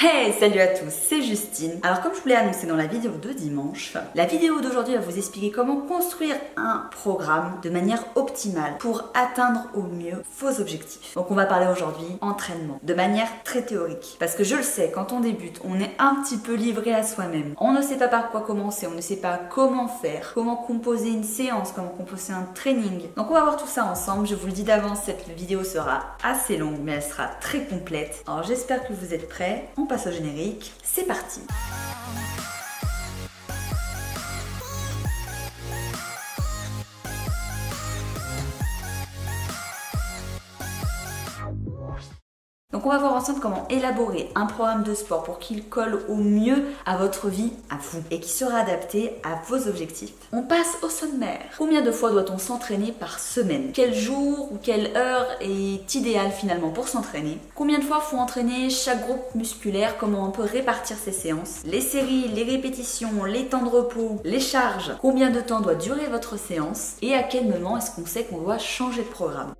Hey, salut à tous, c'est Justine. Alors comme je vous l'ai annoncé dans la vidéo de dimanche, la vidéo d'aujourd'hui va vous expliquer comment construire un programme de manière optimale pour atteindre au mieux vos objectifs. Donc on va parler aujourd'hui entraînement, de manière très théorique. Parce que je le sais, quand on débute, on est un petit peu livré à soi-même. On ne sait pas par quoi commencer, on ne sait pas comment faire, comment composer une séance, comment composer un training. Donc on va voir tout ça ensemble, je vous le dis d'avance, cette vidéo sera assez longue, mais elle sera très complète. Alors j'espère que vous êtes prêts. On passe au générique, c'est parti. Donc on va voir ensemble comment élaborer un programme de sport pour qu'il colle au mieux à votre vie, à vous, et qui sera adapté à vos objectifs. On passe au sommaire. Combien de fois doit-on s'entraîner par semaine? Quel jour ou quelle heure est idéal finalement pour s'entraîner? Combien de fois faut entraîner chaque groupe musculaire? Comment on peut répartir ces séances? Les séries, les répétitions, les temps de repos, les charges. Combien de temps doit durer votre séance? Et à quel moment est-ce qu'on sait qu'on doit changer de programme?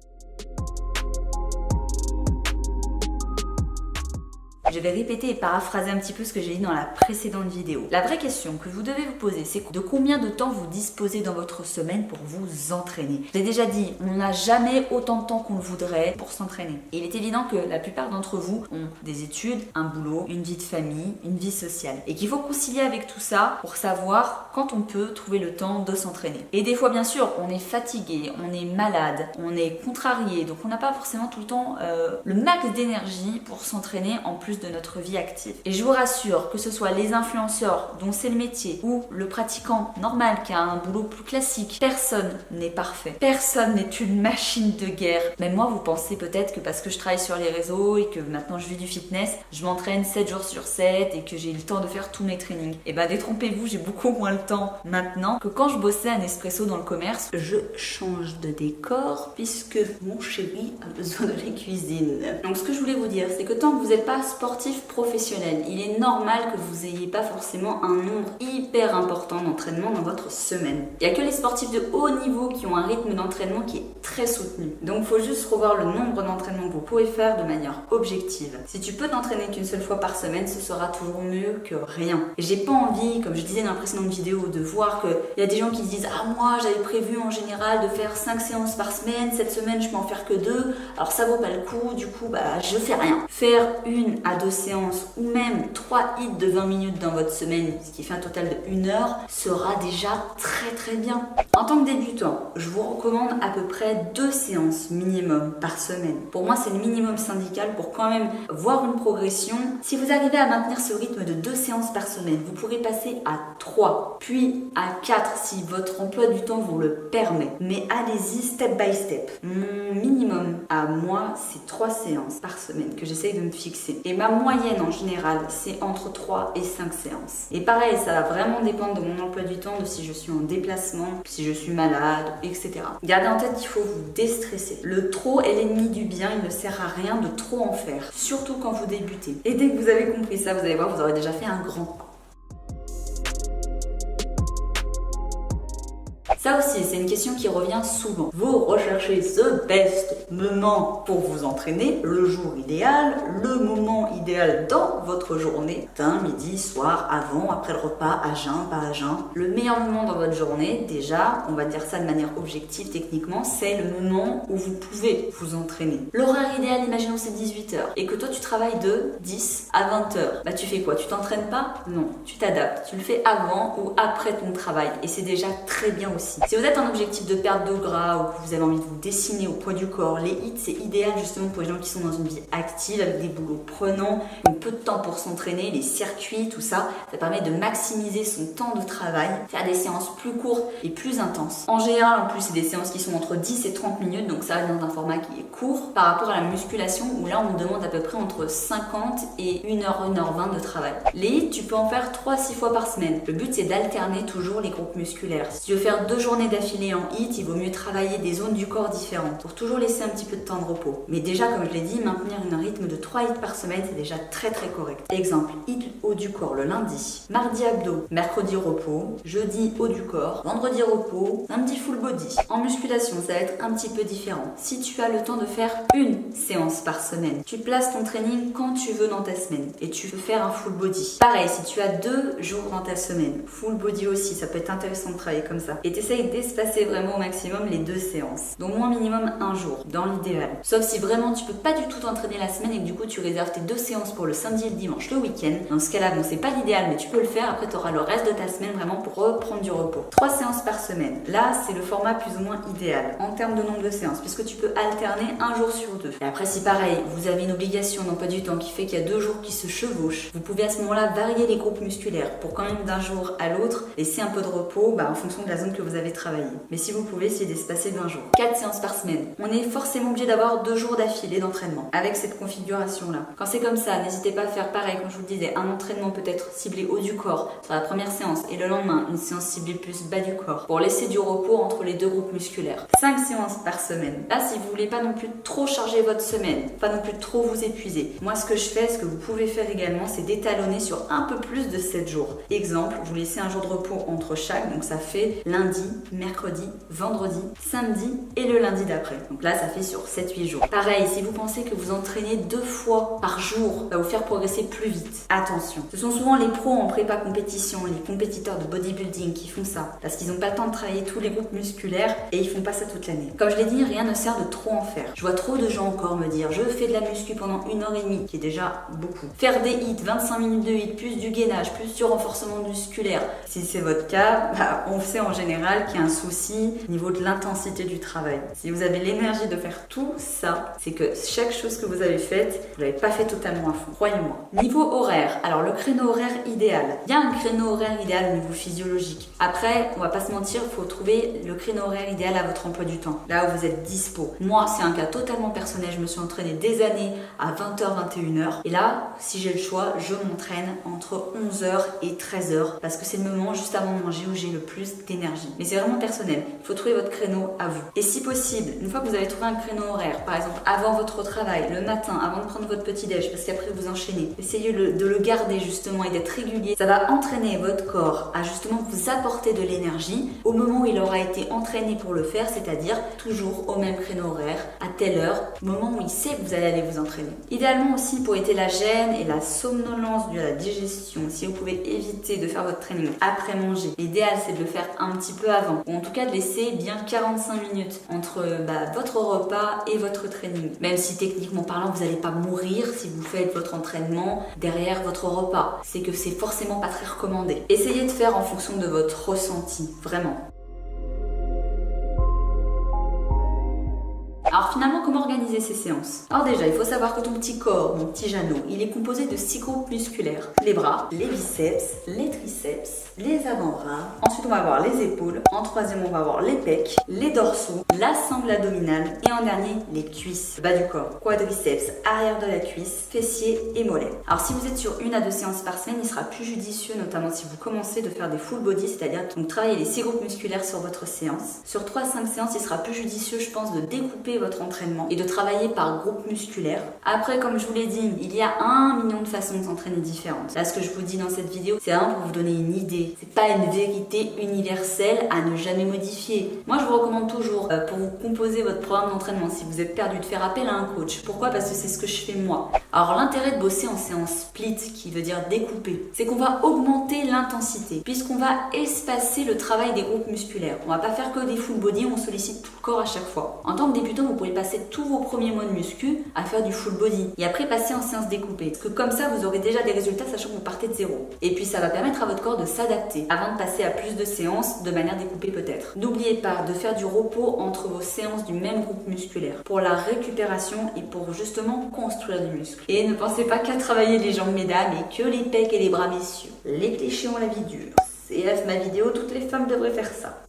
Je vais répéter et paraphraser un petit peu ce que j'ai dit dans la précédente vidéo. La vraie question que vous devez vous poser, c'est de combien de temps vous disposez dans votre semaine pour vous entraîner. J'ai déjà dit, on n'a jamais autant de temps qu'on le voudrait pour s'entraîner. Et il est évident que la plupart d'entre vous ont des études, un boulot, une vie de famille, une vie sociale. Et qu'il faut concilier avec tout ça pour savoir quand on peut trouver le temps de s'entraîner. Et des fois, bien sûr, on est fatigué, on est malade, on est contrarié, donc on n'a pas forcément tout le temps le max d'énergie pour s'entraîner en plus de notre vie active. Et je vous rassure, que ce soit les influenceurs dont c'est le métier ou le pratiquant normal qui a un boulot plus classique, personne n'est parfait. Personne n'est une machine de guerre. Même moi, vous pensez peut-être que parce que je travaille sur les réseaux et que maintenant je vis du fitness, je m'entraîne 7 jours sur 7 et que j'ai le temps de faire tous mes trainings. Et ben détrompez-vous, j'ai beaucoup moins le temps maintenant que quand je bossais à Nespresso dans le commerce. Je change de décor puisque mon chéri a besoin de la cuisine. Donc ce que je voulais vous dire, c'est que tant que vous n'êtes pas sportif professionnel, il est normal que vous n'ayez pas forcément un nombre hyper important d'entraînement dans votre semaine. Il n'y a que les sportifs de haut niveau qui ont un rythme d'entraînement qui est très soutenu. Donc il faut juste revoir le nombre d'entraînements que vous pouvez faire de manière objective. Si tu peux t'entraîner qu'une seule fois par semaine, ce sera toujours mieux que rien. Et j'ai pas envie, comme je disais dans la précédente vidéo, de voir qu'il y a des gens qui se disent « Ah moi j'avais prévu en général de faire 5 séances par semaine, cette semaine je peux en faire que 2, alors ça vaut pas le coup, du coup je fais rien ». Faire 1 à 2 séances ou même 3 hits de 20 minutes dans votre semaine, ce qui fait un total de 1 heure, sera déjà très bien. En tant que débutant, je vous recommande à peu près 2 séances minimum par semaine. Pour moi, c'est le minimum syndical pour quand même voir une progression. Si vous arrivez à maintenir ce rythme de 2 séances par semaine, vous pourrez passer à 3, puis à 4 si votre emploi du temps vous le permet. Mais allez-y step by step. Mon minimum à moi, c'est 3 séances par semaine que j'essaye de me fixer. Et ma moyenne en général, c'est entre 3 et 5 séances. Et pareil, ça va vraiment dépendre de mon emploi du temps, de si je suis en déplacement, si je suis malade, etc. Gardez en tête qu'il faut vous déstresser. Le trop est l'ennemi du bien, il ne sert à rien de trop en faire, surtout quand vous débutez. Et dès que vous avez compris ça, vous allez voir, vous aurez déjà fait un grand pas. Ça aussi, c'est une question qui revient souvent. Vous recherchez the best moment pour vous entraîner, le jour idéal, le moment idéal dans votre journée, matin, midi, soir, avant, après le repas, à jeun, pas à jeun. Le meilleur moment dans votre journée, déjà, on va dire ça de manière objective techniquement, c'est le moment où vous pouvez vous entraîner. L'horaire idéal, imaginons c'est 18h et que toi tu travailles de 10 à 20h. Tu fais quoi? Tu t'entraînes pas? Non, tu t'adaptes. Tu le fais avant ou après ton travail et c'est déjà très bien aussi. Si vous êtes en objectif de perte de gras ou que vous avez envie de vous dessiner au poids du corps, les hits c'est idéal justement pour les gens qui sont dans une vie active avec des boulots prenants, peu de temps pour s'entraîner, les circuits, tout ça, ça permet de maximiser son temps de travail, faire des séances plus courtes et plus intenses. En général, en plus, c'est des séances qui sont entre 10 et 30 minutes, donc ça reste dans un format qui est court par rapport à la musculation où là on demande à peu près entre 50 et 1h, 1h20 de travail. Les hits, tu peux en faire 3 à 6 fois par semaine. Le but c'est d'alterner toujours les groupes musculaires. Si tu veux faire 2 2 journées d'affilée en HIIT, il vaut mieux travailler des zones du corps différentes pour toujours laisser un petit peu de temps de repos. Mais déjà, comme je l'ai dit, maintenir un rythme de 3 HIIT par semaine, c'est déjà très correct. Exemple, HIIT haut du corps le lundi, mardi abdos, mercredi repos, jeudi haut du corps, vendredi repos, samedi full body. En musculation, ça va être un petit peu différent. Si tu as le temps de faire une séance par semaine, tu places ton training quand tu veux dans ta semaine et tu veux faire un full body. Pareil, si tu as 2 jours dans ta semaine, full body aussi, ça peut être intéressant de travailler comme ça. Et t'essayes d'espacer vraiment au maximum les 2 séances. Donc moins minimum un jour, dans l'idéal. Sauf si vraiment tu peux pas du tout t'entraîner la semaine et que du coup tu réserves tes 2 séances pour le samedi et le dimanche, le week-end. Dans ce cas-là, bon, c'est pas l'idéal, mais tu peux le faire. Après, tu auras le reste de ta semaine vraiment pour reprendre du repos. 3 séances par semaine. Là, c'est le format plus ou moins idéal en termes de nombre de séances, puisque tu peux alterner un jour sur 2. Et après, si pareil, vous avez une obligation d'emploi du temps qui fait qu'il y a 2 jours qui se chevauchent, vous pouvez à ce moment-là varier les groupes musculaires pour quand même d'un jour à l'autre laisser un peu de repos en fonction de la zone que vous avez travaillé. Mais si vous pouvez, essayez d'espacer d'un jour. 4 séances par semaine. On est forcément obligé d'avoir 2 jours d'affilée d'entraînement avec cette configuration-là. Quand c'est comme ça, n'hésitez pas à faire pareil, comme je vous le disais, un entraînement peut-être ciblé haut du corps sur la première séance et le lendemain, une séance ciblée plus bas du corps pour laisser du repos entre les 2 groupes musculaires. 5 séances par semaine. Là, si vous voulez pas non plus trop charger votre semaine, pas non plus trop vous épuiser, moi ce que je fais, ce que vous pouvez faire également, c'est d'étalonner sur un peu plus de 7 jours. Exemple, vous laissez un jour de repos entre chaque, donc ça fait lundi, mercredi, vendredi, samedi et le lundi d'après. Donc là, ça fait sur 7-8 jours. Pareil, si vous pensez que vous entraînez 2 fois par jour, ça va vous faire progresser plus vite. Attention, ce sont souvent les pros en prépa compétition, les compétiteurs de bodybuilding qui font ça, parce qu'ils n'ont pas le temps de travailler tous les groupes musculaires et ils font pas ça toute l'année. Comme je l'ai dit, rien ne sert de trop en faire. Je vois trop de gens encore me dire, je fais de la muscu pendant 1h30, qui est déjà beaucoup. Faire des hits, 25 minutes de hits, plus du gainage, plus du renforcement musculaire. Si c'est votre cas, on sait en général qu'il y a un souci au niveau de l'intensité du travail. Si vous avez l'énergie de faire tout ça, c'est que chaque chose que vous avez faite, vous l'avez pas fait totalement à fond, croyez-moi. Niveau horaire, alors le créneau horaire idéal. Il y a un créneau horaire idéal au niveau physiologique. Après, on va pas se mentir, il faut trouver le créneau horaire idéal à votre emploi du temps, là où vous êtes dispo. Moi, c'est un cas totalement personnel, je me suis entraînée des années à 20h, 21h. Et là, si j'ai le choix, je m'entraîne entre 11h et 13h parce que c'est le moment juste avant de manger où j'ai le plus d'énergie. Mais c'est vraiment personnel, il faut trouver votre créneau à vous. Et si possible, une fois que vous avez trouvé un créneau horaire, par exemple avant votre travail, le matin, avant de prendre votre petit-déj, parce qu'après vous enchaînez, essayez de le garder justement et d'être régulier. Ça va entraîner votre corps à justement vous apporter de l'énergie au moment où il aura été entraîné pour le faire, c'est-à-dire toujours au même créneau horaire, à telle heure, au moment où il sait que vous allez aller vous entraîner. Idéalement aussi pour éviter la gêne et la somnolence de la digestion, si vous pouvez éviter de faire votre training après manger, l'idéal c'est de le faire un petit peu avant, ou en tout cas de laisser bien 45 minutes entre votre repas et votre training. Même si techniquement parlant vous n'allez pas mourir si vous faites votre entraînement derrière votre repas, c'est que c'est forcément pas très recommandé. Essayez de faire en fonction de votre ressenti, vraiment. Alors finalement, comment organiser ces séances? Alors déjà, il faut savoir que ton petit corps, mon petit Jeannot, il est composé de 6 groupes musculaires. Les bras, les biceps, les triceps, les avant-bras. Ensuite, on va avoir les épaules. En troisième, on va avoir les pecs, les dorsaux, la sangle abdominale et en dernier, les cuisses, le bas du corps, quadriceps, arrière de la cuisse, fessiers et mollets. Alors si vous êtes sur 1 à 2 séances par semaine, il sera plus judicieux, notamment si vous commencez de faire des full body, c'est-à-dire donc travailler les 6 groupes musculaires sur votre séance. Sur 3 à 5 séances, il sera plus judicieux, je pense, de découper votre entraînement et de travailler par groupe musculaire. Après, comme je vous l'ai dit, il y a 1 million de façons de s'entraîner différentes. Là, ce que je vous dis dans cette vidéo, c'est vraiment pour vous donner une idée. C'est pas une vérité universelle à ne jamais modifier. Moi, je vous recommande toujours, pour vous composer votre programme d'entraînement, si vous êtes perdu, de faire appel à un coach. Pourquoi? Parce que c'est ce que je fais moi. Alors, l'intérêt de bosser en séance split, qui veut dire découper, c'est qu'on va augmenter l'intensité, puisqu'on va espacer le travail des groupes musculaires. On va pas faire que des full body, on sollicite tout le corps à chaque fois. En tant que débutant, vous pouvez passer tous vos premiers mois de muscu à faire du full body et après passer en séance découpée. Parce que comme ça, vous aurez déjà des résultats sachant que vous partez de zéro. Et puis ça va permettre à votre corps de s'adapter avant de passer à plus de séances de manière découpée peut-être. N'oubliez pas de faire du repos entre vos séances du même groupe musculaire pour la récupération et pour justement construire du muscle. Et ne pensez pas qu'à travailler les jambes mesdames et que les pecs et les bras messieurs. Les clichés ont la vie dure. CF ma vidéo, toutes les femmes devraient faire ça.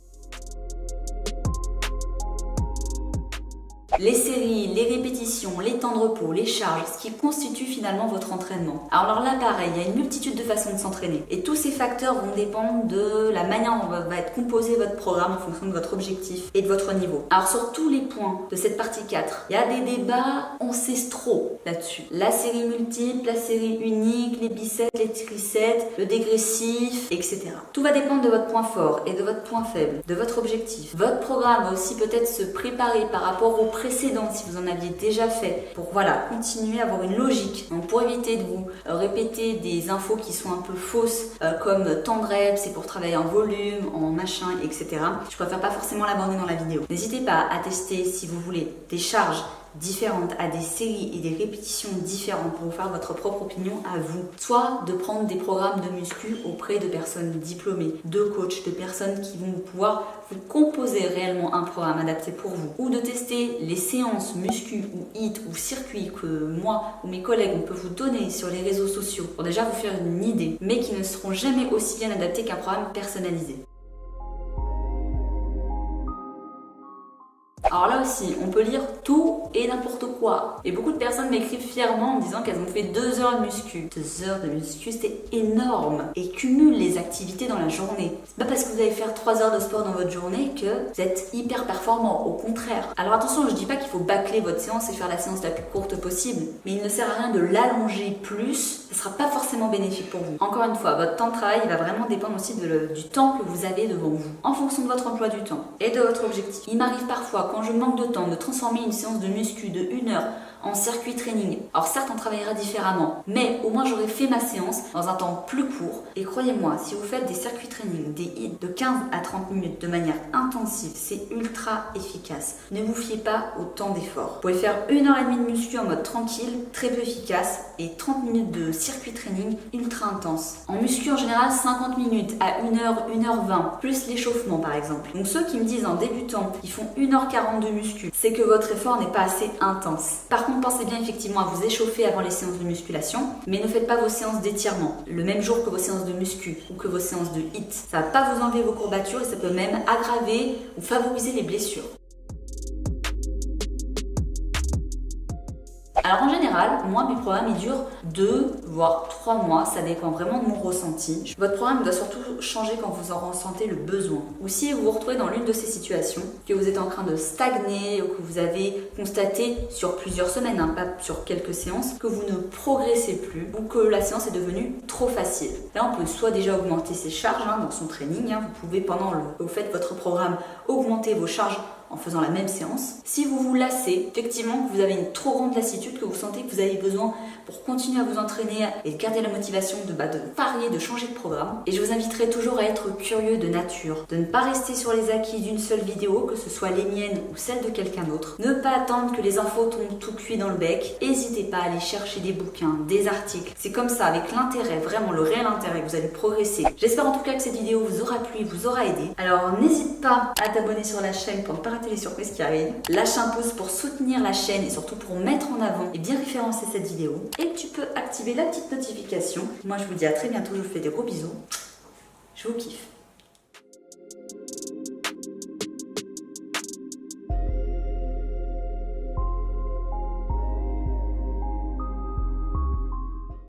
les séries, les répétitions, les temps de repos, les charges, ce qui constitue finalement votre entraînement. Alors là pareil, il y a une multitude de façons de s'entraîner et tous ces facteurs vont dépendre de la manière dont va être composé votre programme en fonction de votre objectif et de votre niveau. Alors sur tous les points de cette partie 4, il y a des débats ancestraux là-dessus. La série multiple, la série unique, les biceps, les triceps, le dégressif, etc. Tout va dépendre de votre point fort et de votre point faible, de votre objectif. Votre programme va aussi peut-être se préparer par rapport au précédent si vous en aviez déjà fait pour continuer à avoir une logique. Donc pour éviter de vous répéter des infos qui sont un peu fausses comme temps de reps, c'est pour travailler en volume, en machin, etc. Je préfère pas forcément l'aborder dans la vidéo. N'hésitez pas à tester si vous voulez des charges différentes, à des séries et des répétitions différentes pour vous faire votre propre opinion à vous. Soit de prendre des programmes de muscu auprès de personnes diplômées, de coachs, de personnes qui vont pouvoir vous composer réellement un programme adapté pour vous. Ou de tester les séances muscu ou HIIT ou circuits que moi ou mes collègues on peut vous donner sur les réseaux sociaux pour déjà vous faire une idée, mais qui ne seront jamais aussi bien adaptés qu'un programme personnalisé. Alors là aussi, on peut lire tout et n'importe quoi. Et beaucoup de personnes m'écrivent fièrement en disant qu'elles ont fait 2 heures de muscu. 2 heures de muscu, c'est énorme. Et cumulent les activités dans la journée. C'est pas parce que vous allez faire 3 heures de sport dans votre journée que vous êtes hyper performant. Au contraire. Alors attention, je dis pas qu'il faut bâcler votre séance et faire la séance la plus courte possible. Mais il ne sert à rien de l'allonger plus. Ce sera pas forcément bénéfique pour vous. Encore une fois, votre temps de travail va vraiment dépendre aussi du temps que vous avez devant vous. En fonction de votre emploi du temps et de votre objectif. Il m'arrive parfois, quand je manque de temps, de transformer une séance de muscu de 1 heure en circuit training. Alors certes, on travaillera différemment, mais au moins j'aurai fait ma séance dans un temps plus court. Et croyez-moi, si vous faites des circuits training, des hits de 15 à 30 minutes de manière intensive, c'est ultra efficace. Ne vous fiez pas au temps d'effort. Vous pouvez faire 1h30 de muscu en mode tranquille, très peu efficace, et 30 minutes de circuit training ultra intense. En muscu en général, 50 minutes à 1h, 1h20, plus l'échauffement par exemple. Donc ceux qui me disent en débutant, ils font 1h40 de muscu, c'est que votre effort n'est pas assez intense. Par contre, pensez bien effectivement à vous échauffer avant les séances de musculation, mais ne faites pas vos séances d'étirement le même jour que vos séances de muscu ou que vos séances de HIIT. Ça va pas vous enlever vos courbatures et ça peut même aggraver ou favoriser les blessures. Alors en général, moi mes programmes ils durent 2 voire 3 mois, ça dépend vraiment de mon ressenti. Votre programme doit surtout changer quand vous en ressentez le besoin. Ou si vous vous retrouvez dans l'une de ces situations, que vous êtes en train de stagner ou que vous avez constaté sur plusieurs semaines, pas sur quelques séances, que vous ne progressez plus ou que la séance est devenue trop facile. Là on peut soit déjà augmenter ses charges dans son training, vous pouvez pendant que vous faites votre programme augmenter vos charges en faisant la même séance. Si vous vous lassez, effectivement que vous avez une trop grande lassitude, que vous sentez que vous avez besoin pour continuer à vous entraîner et de garder la motivation de varier, de changer de programme. Et je vous inviterai toujours à être curieux de nature, de ne pas rester sur les acquis d'une seule vidéo, que ce soit les miennes ou celles de quelqu'un d'autre. Ne pas attendre que les infos tombent tout cuit dans le bec. N'hésitez pas à aller chercher des bouquins, des articles. C'est comme ça, avec l'intérêt, vraiment le réel intérêt, que vous allez progresser. J'espère en tout cas que cette vidéo vous aura plu, vous aura aidé. Alors n'hésite pas à t'abonner sur la chaîne pour ne pas rater les surprises qui arrivent. Lâche un pouce pour soutenir la chaîne et surtout pour mettre en avant et bien référencer cette vidéo. Et tu peux activer la petite notification. Moi je vous dis à très bientôt, je vous fais des gros bisous. Je vous kiffe.